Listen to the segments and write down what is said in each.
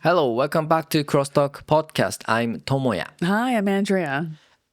Hello, welcome back to CrossTalk podcast. I'm Tomoya. Hi, I'm Andrea.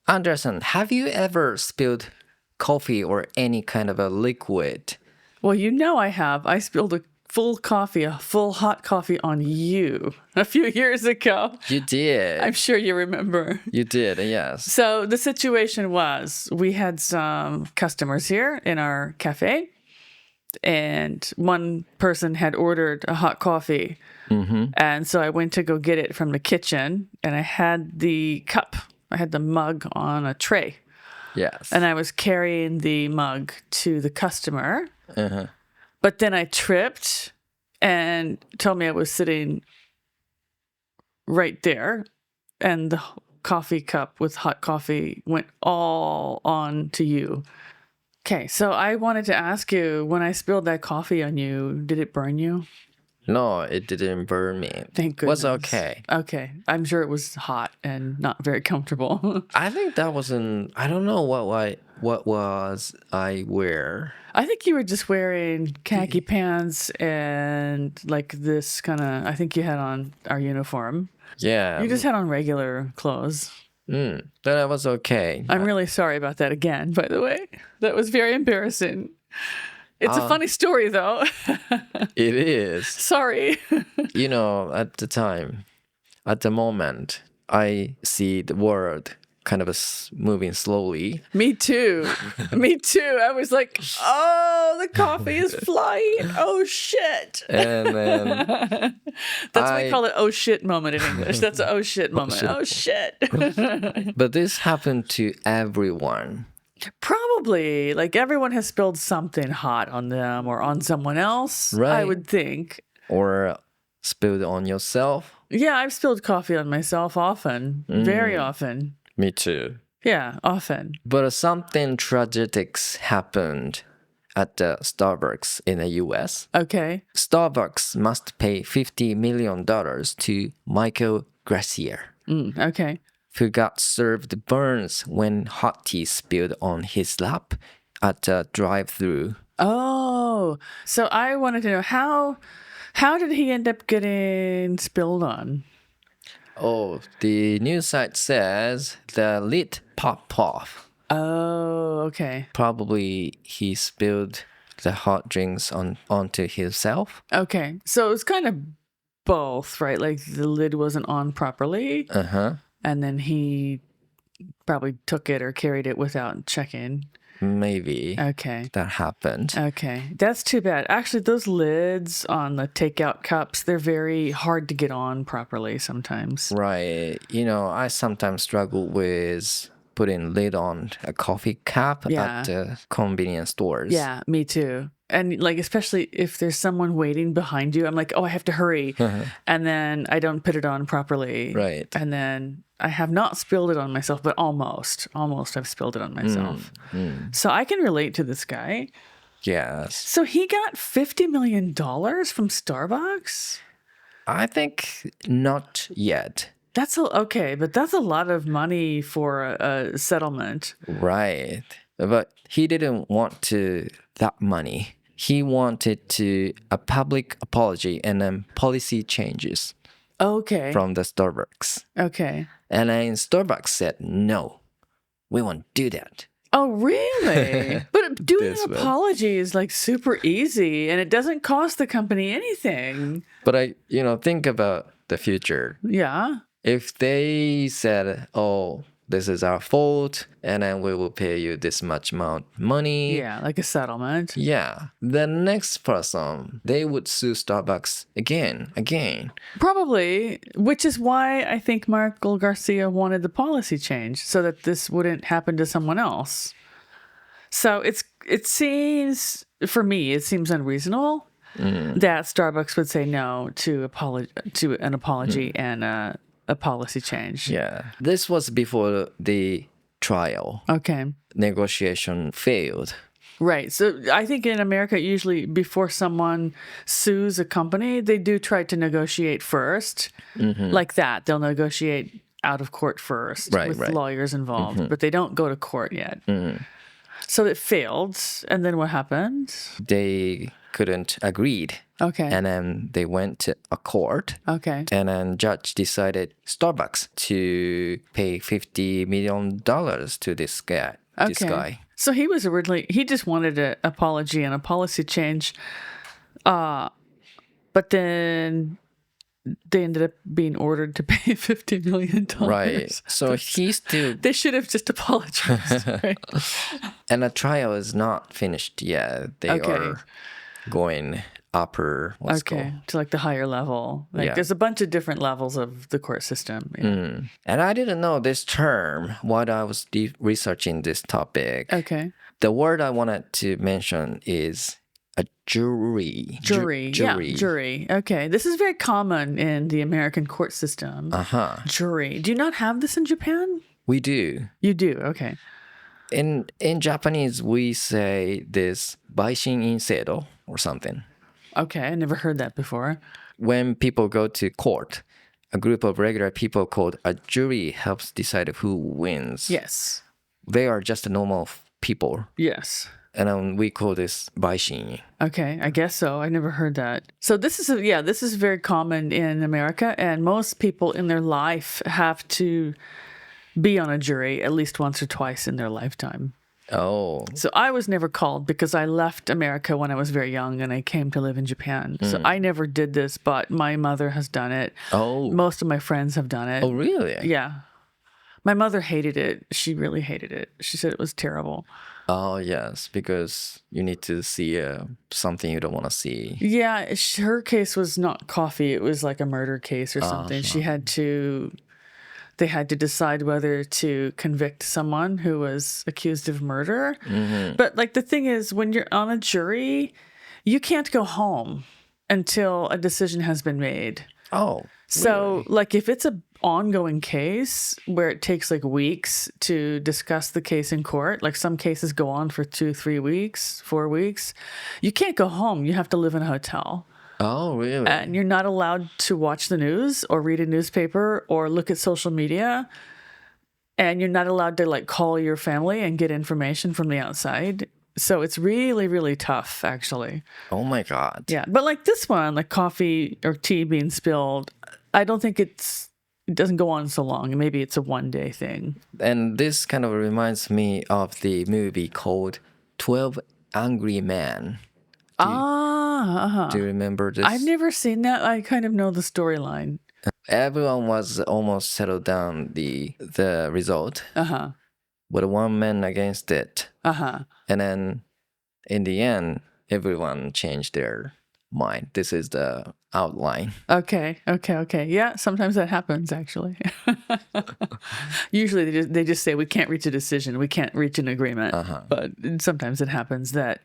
Anderson, have you ever spilled coffee or any kind of a liquid? Well, you know I have. I spilled a full hot coffee on you a few years ago. You did. I'm sure you remember. You did, yes. So the situation was we had some customers here in our cafe, and one person had ordered a hot coffee. Mm-hmm. And so I went to go get it from the kitchen, and I had the mug on a tray. Yes. And I was carrying the mug to the customer. Uh-huh. But then I tripped and told me I was sitting right there, and the coffee cup with hot coffee went all on to you. Okay, so I wanted to ask you, when I spilled that coffee on you, did it burn you? No, it didn't burn me. Thank goodness. It was okay. Okay. I'm sure it was hot and not very comfortable. I think that wasn't, I don't know what was I wear. I think you were just wearing khaki pants and like this kind of, I think you had on our uniform. Yeah. You just had on regular clothes. Then I was okay. I'm really sorry about that again, by the way. That was very embarrassing. It's a funny story, though. It is. Sorry. You know, at the moment, I see the world kind of moving slowly. Me too. Me too. I was like, oh, the coffee is flying. Oh, shit. And then That's why we call it oh shit moment in English. That's an oh shit moment. Oh shit. But this happened to everyone. Probably. Like everyone has spilled something hot on them or on someone else, Right. I would think. Or spilled on yourself. Yeah, I've spilled coffee on myself often. Very often. Me too. Yeah, often. But something tragic happened at the Starbucks in the US. Okay. Starbucks must pay $50 million to Michael Gracier, Okay. who got served burns when hot tea spilled on his lap at a drive-thru. Oh, so I wanted to know how did he end up getting spilled on? Oh, the news site says the lid popped off. Oh, okay. Probably he spilled the hot drinks onto himself. Okay. So it's kind of both, right? Like the lid wasn't on properly. Uh-huh. And then he probably took it or carried it without checking. Maybe Okay. that happened. Okay. That's too bad. Actually, those lids on the takeout cups, they're very hard to get on properly sometimes. Right. You know, I sometimes struggle with putting lid on a coffee cup Yeah. at the convenience stores. Yeah, me too. And like, especially if there's someone waiting behind you, I'm like, oh, I have to hurry. And then I don't put it on properly. Right. And then I have not spilled it on myself, but almost I've spilled it on myself. So I can relate to this guy. Yes. So he got $50 million from Starbucks? I think not yet. Okay, but that's a lot of money for a settlement. Right. But he didn't want that money. He wanted a public apology and then policy changes Okay. from the Starbucks. Okay. And then Starbucks said, no, we won't do that. Oh, really? But doing This an way. apology is like super easy and it doesn't cost the company anything. But think about the future. Yeah. If they said, oh, this is our fault, and then we will pay you this much amount of money. Yeah, like a settlement. Yeah. The next person, they would sue Starbucks again. Probably, which is why I think Michael Garcia wanted the policy change so that this wouldn't happen to someone else. So it seems, for me, it seems unreasonable that Starbucks would say no to an apology and a policy change. Yeah. This was before the trial. Okay. Negotiation failed. Right. So I think in America, usually before someone sues a company, they do try to negotiate first. Like that. They'll negotiate out of court first with lawyers involved, but they don't go to court yet. So it failed. And then what happened? They couldn't agree. Okay. And then they went to a court. Okay. And then judge decided Starbucks to pay $50 million to this guy. This guy. So he was originally, he just wanted an apology and a policy change. But then they ended up being ordered to pay $50 million. Right. So he still... They should have just apologized. Right? And the trial is not finished yet. They are going upper, to like the higher level. Like there's a bunch of different levels of the court system. Yeah. And I didn't know this term while I was researching this topic. Okay. The word I wanted to mention is a jury. Jury. Okay. This is very common in the American court system. Jury. Do you not have this in Japan? We do. You do. Okay. In Japanese, we say this 陪審員制度 or something. Okay, I never heard that before. When people go to court, a group of regular people called a jury helps decide who wins. Yes. They are just normal people. Yes. And we call this 陪審員. Okay, I guess so. I never heard that. So this is very common in America, and most people in their life have to be on a jury at least once or twice in their lifetime. Oh. So I was never called because I left America when I was very young and I came to live in Japan. So I never did this, but my mother has done it. Oh. Most of my friends have done it. Oh, really? Yeah. My mother hated it. She really hated it. She said it was terrible. Oh, yes, because you need to see something you don't want to see. Yeah, her case was not coffee. It was like a murder case or something. They had to decide whether to convict someone who was accused of murder. But like the thing is, when you're on a jury, you can't go home until a decision has been made. Oh. So really? like if it's an ongoing case where it takes like weeks to discuss the case in court, like some cases go on for 2, 3 weeks, 4 weeks, you can't go home. You have to live in a hotel. Oh, really? And you're not allowed to watch the news or read a newspaper or look at social media. And you're not allowed to like call your family and get information from the outside. So it's really, really tough, actually. Oh, my God. Yeah. But like this one, like coffee or tea being spilled, I don't think it doesn't go on so long. Maybe it's a one-day thing. And this kind of reminds me of the movie called 12 Angry Men. Do you remember this? I've never seen that. I kind of know the storyline. Everyone was almost settled down the result. But one man against it. And then in the end, everyone changed their mind. This is the outline. Okay. Yeah, sometimes that happens, actually. Usually they just say, we can't reach a decision. We can't reach an agreement. But sometimes it happens that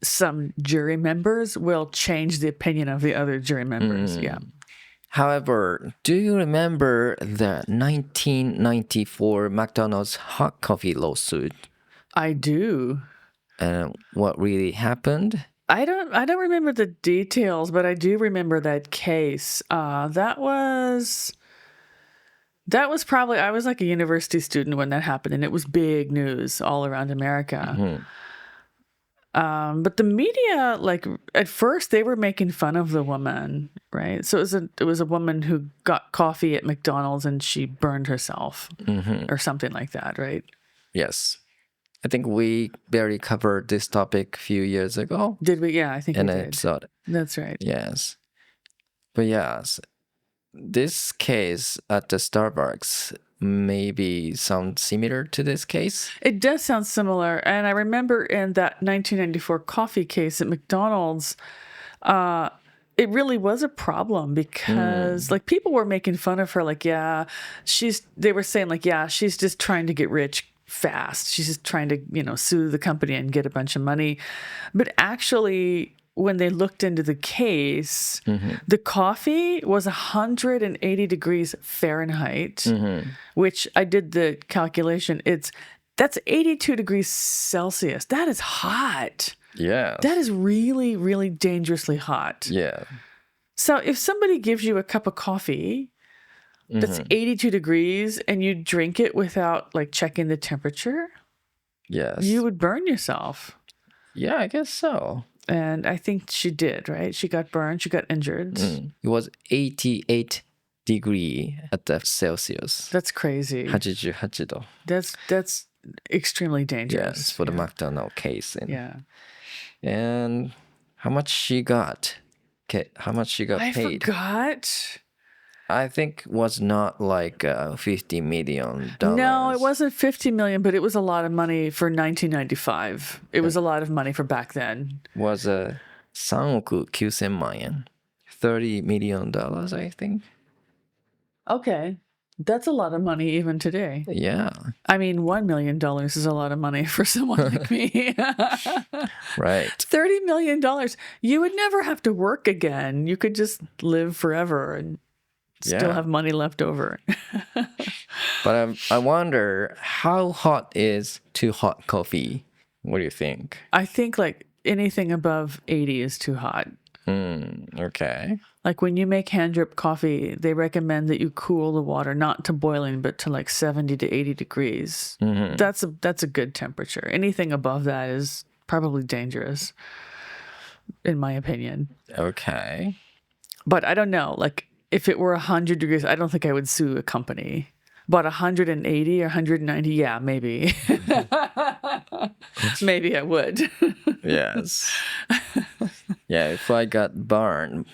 some jury members will change the opinion of the other jury members. Yeah. However, do you remember the 1994 McDonald's hot coffee lawsuit? I do. And what really happened? I don't remember the details, but I do remember that case. That was probably, I was like a university student when that happened, and it was big news all around America. But the media, like at first, they were making fun of the woman, right? So it was a woman who got coffee at McDonald's and she burned herself, or something like that, right? Yes, I think we barely covered this topic a few years ago. Did we? Yeah, I think we did. Episode. That's right. Yes, but yes, this case at the Starbucks maybe sounds similar to this case. It does sound similar. And I remember in that 1994 coffee case at McDonald's, it really was a problem because like people were making fun of her. Like, they were saying like, she's just trying to get rich fast. She's just trying to, sue the company and get a bunch of money. But actually, when they looked into the case, the coffee was 180 degrees Fahrenheit, which I did the calculation. That's 82 degrees Celsius. That is hot. Yeah. That is really, really dangerously hot. Yeah. So if somebody gives you a cup of coffee that's 82 degrees and you drink it without like checking the temperature, yes, you would burn yourself. Yeah, I guess so. And I think she did, right? She got burned. She got injured. It was 88 degree at the Celsius. That's crazy. 88度. That's extremely dangerous. Yes, for the McDonald case. Yeah. And how much she got? How much she got paid? I forgot. I think was not like $50 million. No, it wasn't 50 million, but it was a lot of money for 1995. It was a lot of money for back then. Was 3億9,000万円. $30 million, I think. Okay. That's a lot of money even today. Yeah. I mean, $1 million is a lot of money for someone like me. Right. $30 million. You would never have to work again. You could just live forever and still have money left over. But I wonder, how hot is too hot coffee? What do you think? I think like anything above 80 is too hot. Okay. Like when you make hand drip coffee, they recommend that you cool the water not to boiling, but to like 70 to 80 degrees. Mm-hmm. That's a good temperature. Anything above that is probably dangerous, in my opinion. Okay. But I don't know. Like if it were 100 degrees, I don't think I would sue a company. But 180 or 190, yeah, maybe. Maybe I would. Yes. Yeah, if I got burned,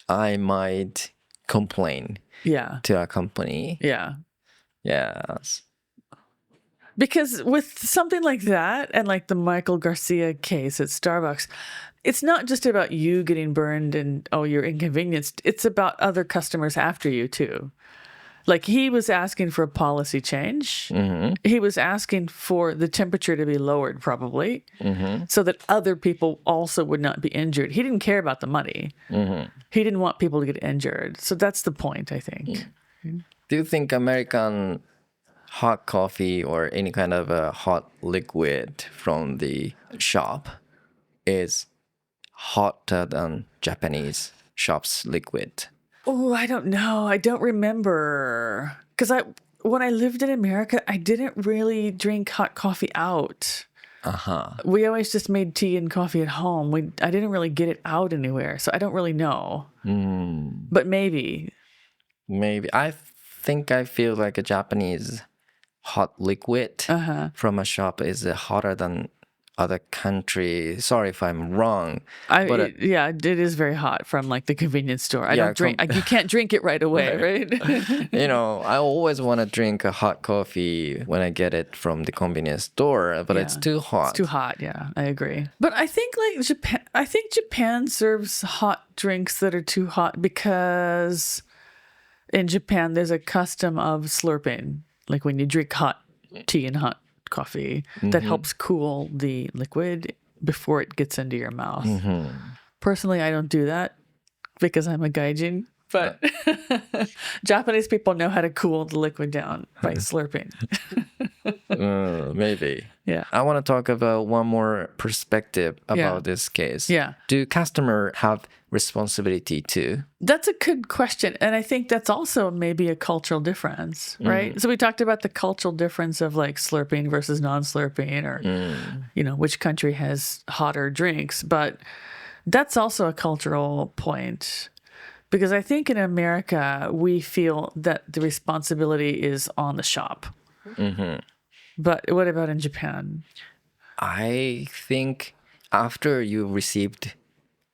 I might complain to a company. Yeah. Yes. Because with something like that and like the Michael Garcia case at Starbucks, it's not just about you getting burned and, you're inconvenienced. It's about other customers after you too. Like he was asking for a policy change. Mm-hmm. He was asking for the temperature to be lowered probably so that other people also would not be injured. He didn't care about the money. Mm-hmm. He didn't want people to get injured. So that's the point, I think. Do you think American hot coffee or any kind of a hot liquid from the shop is hotter than Japanese shop's liquid? Oh, I don't know. I don't remember. Because when I lived in America, I didn't really drink hot coffee out. We always just made tea and coffee at home. I didn't really get it out anywhere, so I don't really know. But maybe. I think I feel like a Japanese hot liquid from a shop is hotter than other country. Sorry if I'm wrong. It is very hot from like the convenience store. I don't drink. You can't drink it right away, right? I always want to drink a hot coffee when I get it from the convenience store, but it's too hot. It's too hot. Yeah, I agree. But I think like Japan. I think Japan serves hot drinks that are too hot because in Japan there's a custom of slurping, like when you drink hot tea and hot coffee that helps cool the liquid before it gets into your mouth. Personally, I don't do that because I'm a gaijin, but Japanese people know how to cool the liquid down by slurping. Maybe. Yeah. I want to talk about one more perspective about this case. Yeah. Do customers have responsibility too? That's a good question. And I think that's also maybe a cultural difference, right? So we talked about the cultural difference of like slurping versus non-slurping or, which country has hotter drinks. But that's also a cultural point. Because I think in America, we feel that the responsibility is on the shop. But what about in Japan? I think after you received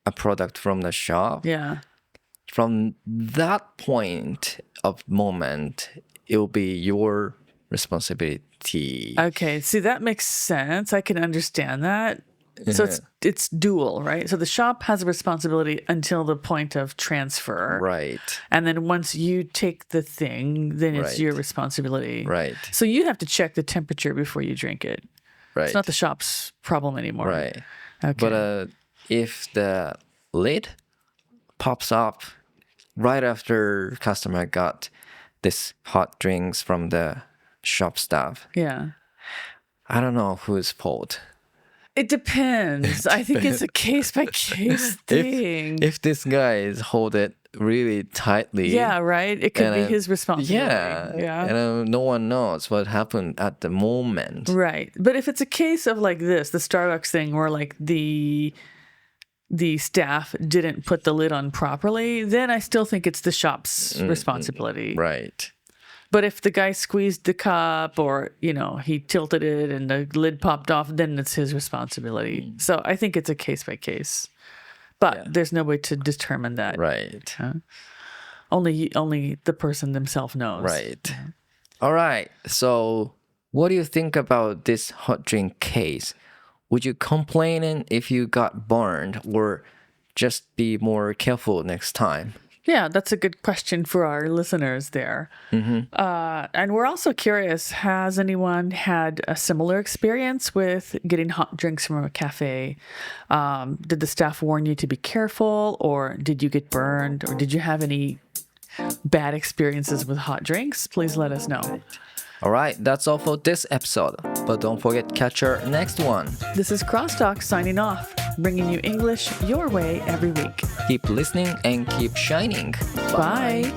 a product from the shop, from that point of moment, it will be your responsibility. Okay, see, that makes sense. I can understand that. So it's dual, right? So the shop has a responsibility until the point of transfer. Right. And then once you take the thing, then it's your responsibility. Right. So you have to check the temperature before you drink it. Right. It's not the shop's problem anymore. Right. Okay. But if the lid pops up right after customer got this hot drinks from the shop staff, I don't know whose fault. It depends. I think it's a case-by-case thing. If this guy is hold it really tightly. Yeah, right? It could be his responsibility. Yeah. And no one knows what happened at the moment. Right. But if it's a case of like this, the Starbucks thing where like the staff didn't put the lid on properly, then I still think it's the shop's responsibility. Right. But if the guy squeezed the cup or, he tilted it and the lid popped off, then it's his responsibility. So I think it's a case by case. But there's no way to determine that. Right. Only the person themselves knows. Right. All right. So what do you think about this hot drink case? Would you complain if you got burned or just be more careful next time? Yeah, that's a good question for our listeners there. And we're also curious, has anyone had a similar experience with getting hot drinks from a cafe? Did the staff warn you to be careful, or did you get burned, or did you have any bad experiences with hot drinks? Please let us know. All right, that's all for this episode. But don't forget to catch our next one. This is CrossTalk signing off, bringing you English your way every week. Keep listening and keep shining. Bye.